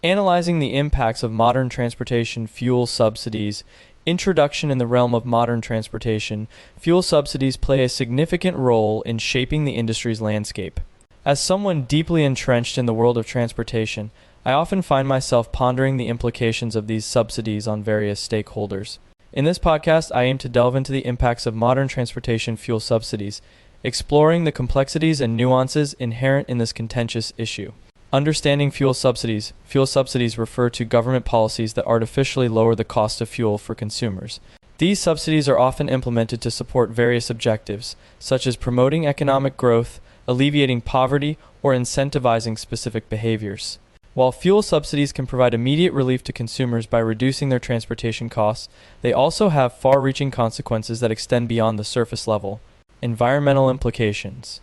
Analyzing the impacts of modern transportation fuel subsidies. Introduction. In the realm of modern transportation, fuel subsidies play a significant role in shaping the industry's landscape. As someone deeply entrenched in the world of transportation, I often find myself pondering the implications of these subsidies on various stakeholders. In this podcast, I aim to delve into the impacts of modern transportation fuel subsidies, exploring the complexities and nuances inherent in this contentious issue. Understanding fuel subsidies. Fuel subsidies refer to government policies that artificially lower the cost of fuel for consumers. These subsidies are often implemented to support various objectives, such as promoting economic growth, alleviating poverty, or incentivizing specific behaviors. While fuel subsidies can provide immediate relief to consumers by reducing their transportation costs, they also have far-reaching consequences that extend beyond the surface level. Environmental implications.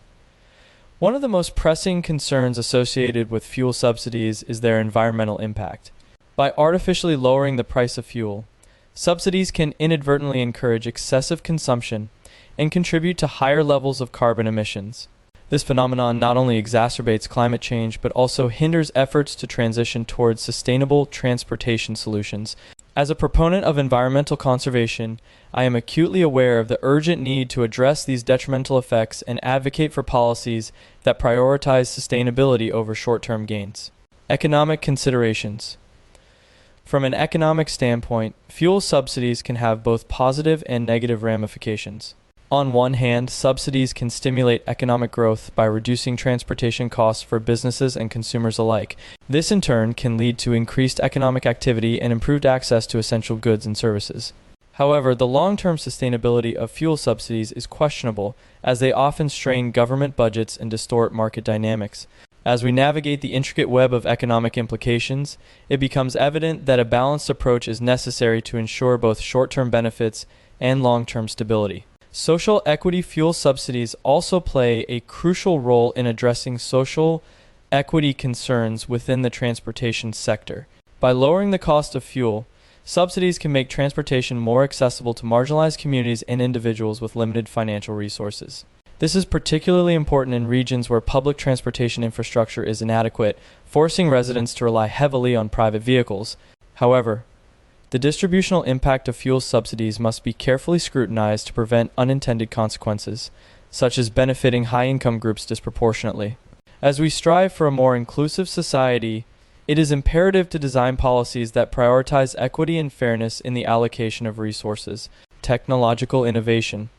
One of the most pressing concerns associated with fuel subsidies is their environmental impact. By artificially lowering the price of fuel, subsidies can inadvertently encourage excessive consumption and contribute to higher levels of carbon emissions. This phenomenon not only exacerbates climate change but also hinders efforts to transition towards sustainable transportation solutions. As a proponent of environmental conservation, I am acutely aware of the urgent need to address these detrimental effects and advocate for policies that prioritize sustainability over short-term gains. Economic considerations. From an economic standpoint, fuel subsidies can have both positive and negative ramifications. On one hand, subsidies can stimulate economic growth by reducing transportation costs for businesses and consumers alike. This in turn can lead to increased economic activity and improved access to essential goods and services. However, the long-term sustainability of fuel subsidies is questionable, as they often strain government budgets and distort market dynamics. As we navigate the intricate web of economic implications, it becomes evident that a balanced approach is necessary to ensure both short-term benefits and long-term stability. Social equity. Fuel subsidies also play a crucial role in addressing social equity concerns within the transportation sector. By lowering the cost of fuel, subsidies can make transportation more accessible to marginalized communities and individuals with limited financial resources. This is particularly important in regions where public transportation infrastructure is inadequate, forcing residents to rely heavily on private vehicles. However, the distributional impact of fuel subsidies must be carefully scrutinized to prevent unintended consequences, such as benefiting high-income groups disproportionately. As we strive for a more inclusive society, it is imperative to design policies that prioritize equity and fairness in the allocation of resources. Technological innovation.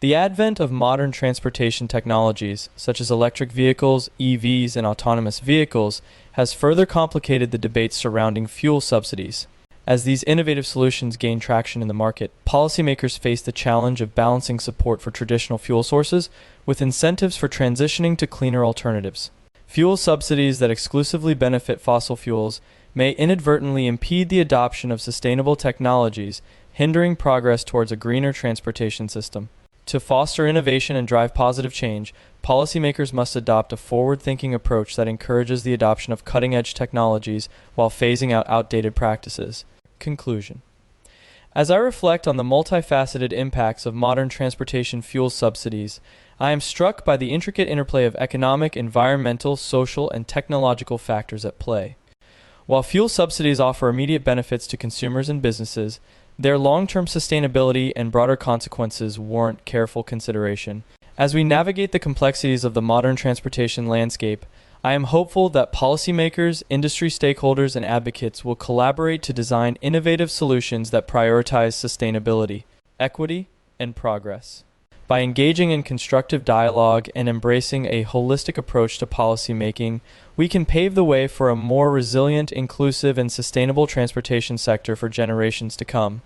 The advent of modern transportation technologies, such as electric vehicles, EVs, and autonomous vehicles, has further complicated the debates surrounding fuel subsidies. As these innovative solutions gain traction in the market, policymakers face the challenge of balancing support for traditional fuel sources with incentives for transitioning to cleaner alternatives. Fuel subsidies that exclusively benefit fossil fuels may inadvertently impede the adoption of sustainable technologies, hindering progress towards a greener transportation system. To foster innovation and drive positive change, policymakers must adopt a forward-thinking approach that encourages the adoption of cutting-edge technologies while phasing out outdated practices. Conclusion. As I reflect on the multifaceted impacts of modern transportation fuel subsidies, I am struck by the intricate interplay of economic, environmental, social, and technological factors at play. While fuel subsidies offer immediate benefits to consumers and businesses, their long-term sustainability and broader consequences warrant careful consideration. As we navigate the complexities of the modern transportation landscape, I am hopeful that policymakers, industry stakeholders, and advocates will collaborate to design innovative solutions that prioritize sustainability, equity, and progress. By engaging in constructive dialogue and embracing a holistic approach to policymaking, we can pave the way for a more resilient, inclusive, and sustainable transportation sector for generations to come.